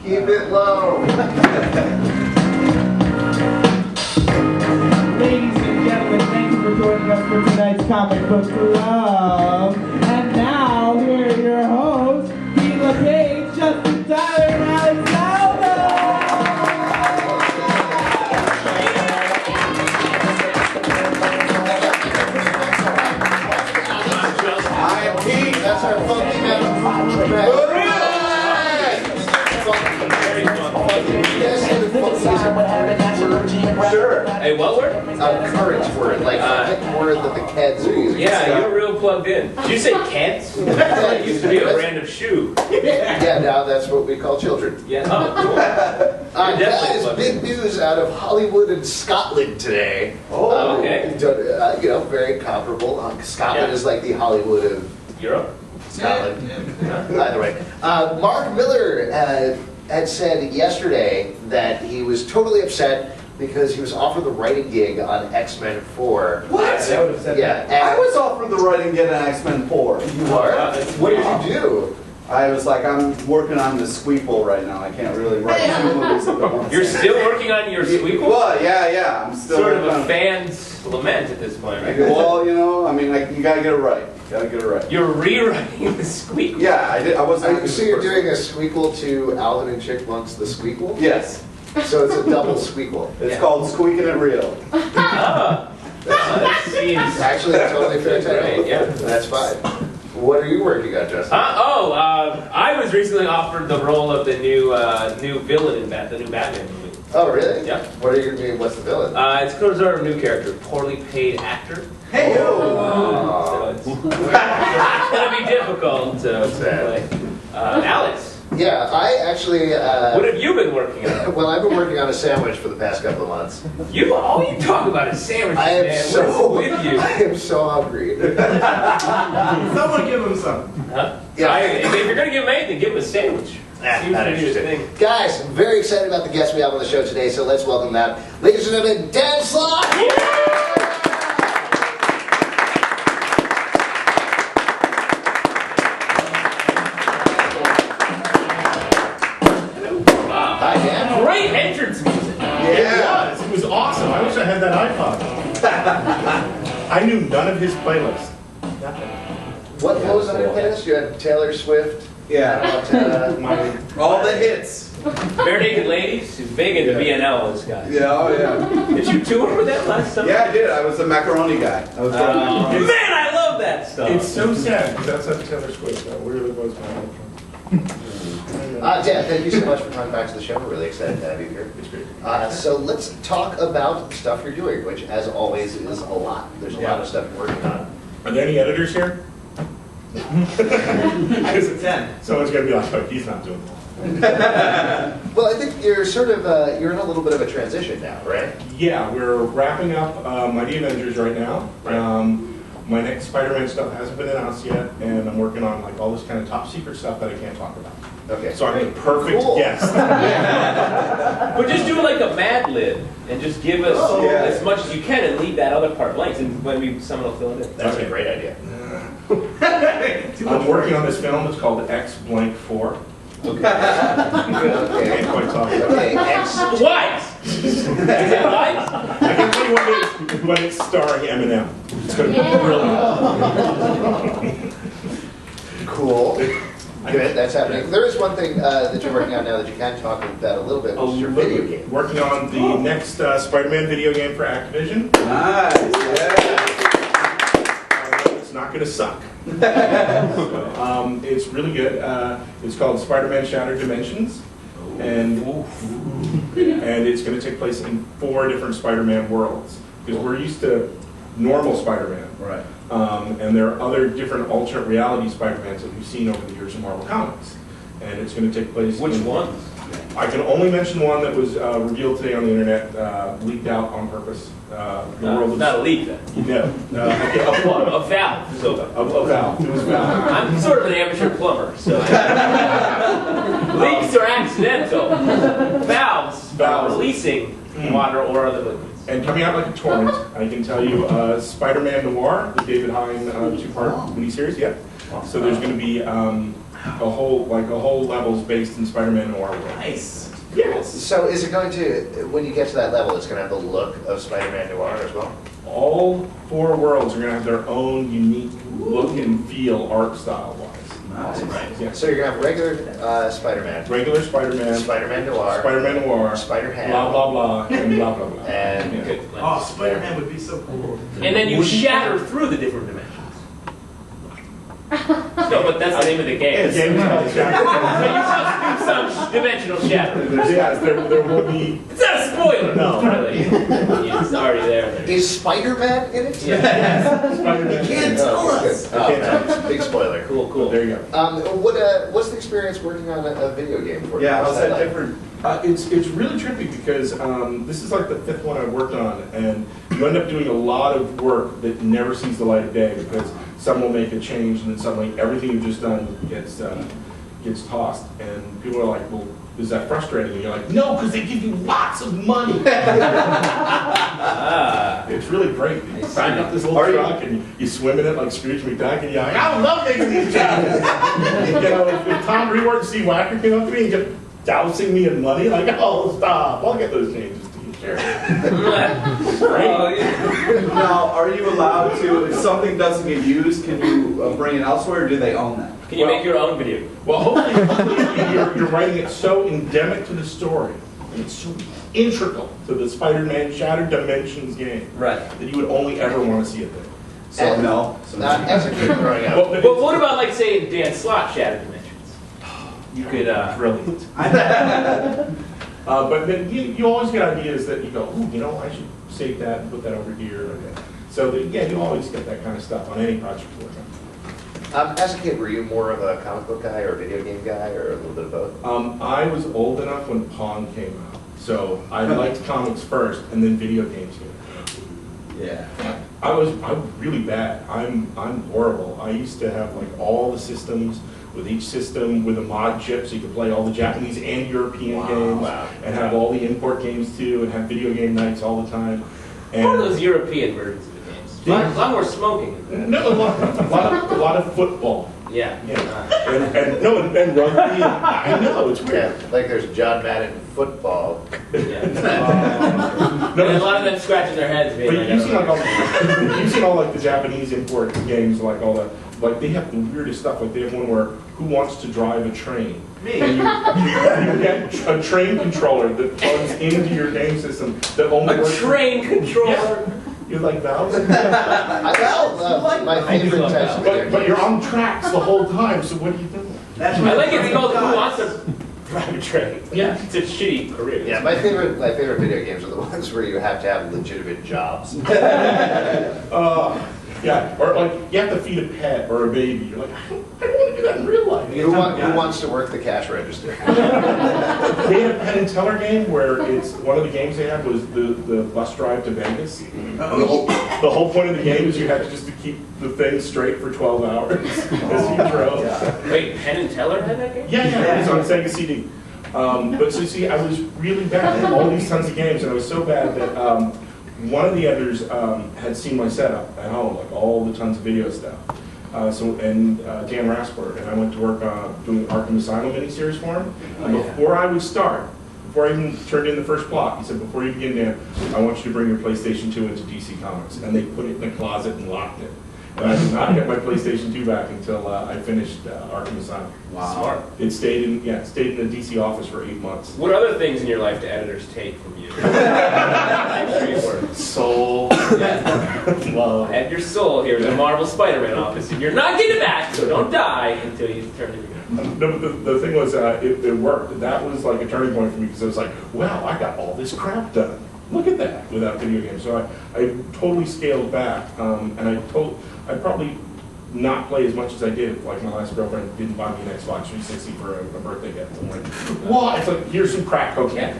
Keep it low. Ladies and gentlemen, thank you for joining us for tonight's Comic Book Club. And now, here are your hosts, LePage, Justin Tyler, and Alex Zalben. I am Pete. That's our funky man. Sure. Hey, what word? A current word, like a word that the kids are using. Yeah, you're real plugged in. Did you say Keds? That used to be a brand of shoe. Yeah, now that's what we call children. Yeah. Oh, cool. Guys, big news out of Hollywood and Scotland today. Oh, okay. Very comparable. Scotland is like the Hollywood of Europe. Scotland. Either way. Mark Miller had said yesterday that he was totally upset because he was offered the writing gig on X-Men 4. What? I would have said Yeah, that. I was offered the writing gig on X-Men 4. You are? What did you do? I was like, I'm working on the Squeakle right now. I can't really write two movies at once. You're still working on your Squeakle? Well, yeah. I'm still sort of working a on fan's lament at this point, right? Well, you gotta get it right. You're rewriting the Squeakle? Yeah, I did. I wasn't. So you're doing a Squeakle to Alvin and Chipmunk's The Squeakle? Yes. So it's a double Squeakle. It's called Squeaking It Real. Ah. That seems... Actually, a totally fair title. Right, yeah. That's fine. What are you working on, Justin? I was recently offered the role of the new villain in the new Batman movie. Oh, really? Yeah. What are you going to be? What's the villain? It's sort of a new character, poorly paid actor. Hey, So it's going to be difficult to play. Alex, Yeah, I actually... what have you been working on? well, I've been working on a sandwich for the past couple of months. All you talk about is sandwiches, I am man. so... What's with you? I am so hungry. Someone give him some. Huh? Yeah. If you're going to give him anything, give him a sandwich. Seems Not to be the interesting. thing. Guys, I'm very excited about the guests we have on the show today, so let's welcome them. Ladies and gentlemen, Dan Slott! Wow. Hi, Dan. Great entrance music. Yeah. It was awesome. I wish I had that iPod. I knew none of his playlist. What was on your playlist? You had Taylor Swift. Yeah. All the hits. Bare Naked Ladies is big into BNL, this guy. Yeah, oh yeah. Did you tour with that last summer? Yeah, I did. I was the macaroni guy. I was Man, I love that stuff. It's so sad because that's not Taylor Swift. That really was my Dan, thank you so much for coming back to the show. We're really excited to have you here. It's great. So let's talk about the stuff you're doing, which, as always, is a lot. There's a lot of stuff you're working on. Are there any editors here? I was a 10. Someone's going to be like, oh, he's not doing that. Well, I think you're sort of you're in a little bit of a transition now, right? Yeah, we're wrapping up Mighty Avengers right now. My next Spider-Man stuff hasn't been announced yet, and I'm working on like all this kind of top secret stuff that I can't talk about. Okay. So I'm the perfect Cool. guest. But just do like a Mad Lib and just give us as much as you can and leave that other part blank, and when someone will fill it in. That's a great idea. I'm working on this film. It's called X-4. Okay. Can't quite talk about it. Okay. Excellent. White! Is it white? I can tell you what it is when it's starring Eminem. It's going to be brilliant. Cool. Good. That's happening. There is one thing that you're working on now that you can talk about a little bit, which is your video game. Working on the next Spider-Man video game for Activision. Nice. Yeah. It's not going to suck. It's really good. It's called Spider-Man Shattered Dimensions, and it's going to take place in 4 different Spider-Man worlds because we're used to normal Spider-Man, Right. and there are other different alternate reality Spider-Mans that we've seen over the years in Marvel Comics, and it's going to take place. Which ones? I can only mention one that was revealed today on the internet, leaked out on purpose. The world of Not a leak then. No, A valve. So a valve. It was valve. I'm sort of an amateur plumber, so leaks are accidental. Valves are releasing water or other liquids. And coming out like a torrent, I can tell you, Spider-Man Noir, the David Hine 2-part miniseries. Yeah. So there's going to be a whole levels based in Spider-Man Noir world. Nice. Yes. So is it going to, when you get to that level, it's going to have the look of Spider-Man Noir as well? All 4 worlds are going to have their own unique look and feel, art style-wise. Nice. Yeah. So you're going to have regular Spider-Man, Regular Spider-Man, Spider-Man Noir, Spider-Man Noir, Spider-Ham, blah blah blah, and blah blah blah. and Yeah. Good. Oh, Spider-Man would be so cool. And then you shatter through the different dimensions. No, but that's the name of the game. The game is called Shadow. So you must do some dimensional shattering. Yes, there will be. It's not a spoiler. No. Really. It's already there. is Spider-Man in it? Yeah. Spider-Man. can't tell us. Oh, man, big spoiler. Cool, cool. There you go. What's the experience working on a video game for you? Yeah, What's how's that like? different? It's really trippy because this is like the 5th one I've worked on, and you end up doing a lot of work that never sees the light of day because someone will make a change and then suddenly everything you've just done gets tossed, and people are like, "Well, is that frustrating?" And you're like, "No, because they give you lots of money." It's really great. You sign up this little truck and you swim in it like Scrooge McDuck, and you're like, "I love making these jobs." You know, if Tom Reward and Steve Wacker came up to me and kept dousing me in money, like, "Oh, stop! I'll get those changes to you, sure." Oh, yeah. Now, are you allowed to, if something doesn't get used, can you bring it elsewhere, or do they own that? Can you make your own video? Well, hopefully you're writing it so endemic to the story, and it's so integral to the Spider-Man Shattered Dimensions game Right. that you would only ever want to see it there. So, And, no. As a kid growing up, But what about, like, say, Dan Slott Shattered Dimensions? You could, Brilliant. But then you always get ideas that you go, "Ooh, you know, I should save that and put that over here." Okay. So yeah, you always get that kind of stuff on any project you work on. as a kid, were you more of a comic book guy or a video game guy or a little bit of both? I was old enough when Pong came out, so I liked comics first, and then video games came. Yeah. I'm really bad. I'm horrible. I used to have like all the systems, with each system with a mod chip, so you could play all the Japanese and European games, and have all the import games too, and have video game nights all the time. And What are those European versions of the games? A lot more smoking. no, a lot of football. Yeah. Yeah. And rugby. I know, it's weird. Yeah, like there's John Madden football. Yeah. No, And a lot of them scratching their heads. Being but like, you've seen I like don't all, know. you've seen all like the Japanese import games, like all the, like they have the weirdest stuff. Like they have one where who wants to drive a train? Me. And you get a train controller that plugs into your game system that only A works. train controller. You like valves? I love my favorite love types of that. video But you're games. on tracks the whole time, so what do you do? That's I like what it's called Who guys. Wants to Drive a Train. Yeah. It's a shitty career. Yeah, my favorite video games are the ones where you have to have legitimate jobs. Yeah, or like you have to feed a pet or a baby. You're like, I don't want to do that in real life. Who wants to work the cash register? They had a Penn and Teller game where it's one of the games they had was the bus drive to Vegas. And the whole point of the game is you had to just to keep the thing straight for 12 hours as you drove. Wait, Penn and Teller had that game? Yeah, it was on Sega CD. But so you see, I was really bad. I had all these tons of games, and I was so bad that one of the editors had seen my setup at home, like all the tons of video stuff. Dan Rasper, and I went to work doing Arkham Asylum miniseries for him. And before I would start, before I even turned in the first plot, he said, "Before you begin, Dan, I want you to bring your PlayStation 2 into DC Comics." And they put it in the closet and locked it. And I did not get my PlayStation 2 back until I finished Arkham Asylum. Wow. Smart. It stayed in the DC office for 8 months. What other things in your life do editors take from you? I'm sure you were. Soul, love. I have your soul here in the Marvel Spider-Man office, and you're not getting it back, so don't die until you turn it in. No, but the thing was, it worked. That was like a turning point for me because I was like, wow, I got all this crap done. Look at that without video games. So I totally scaled back, and I probably not play as much as I did. Like my last girlfriend didn't buy me an Xbox 360 for a birthday gift. I'm like, what? It's like, here's some crack cocaine.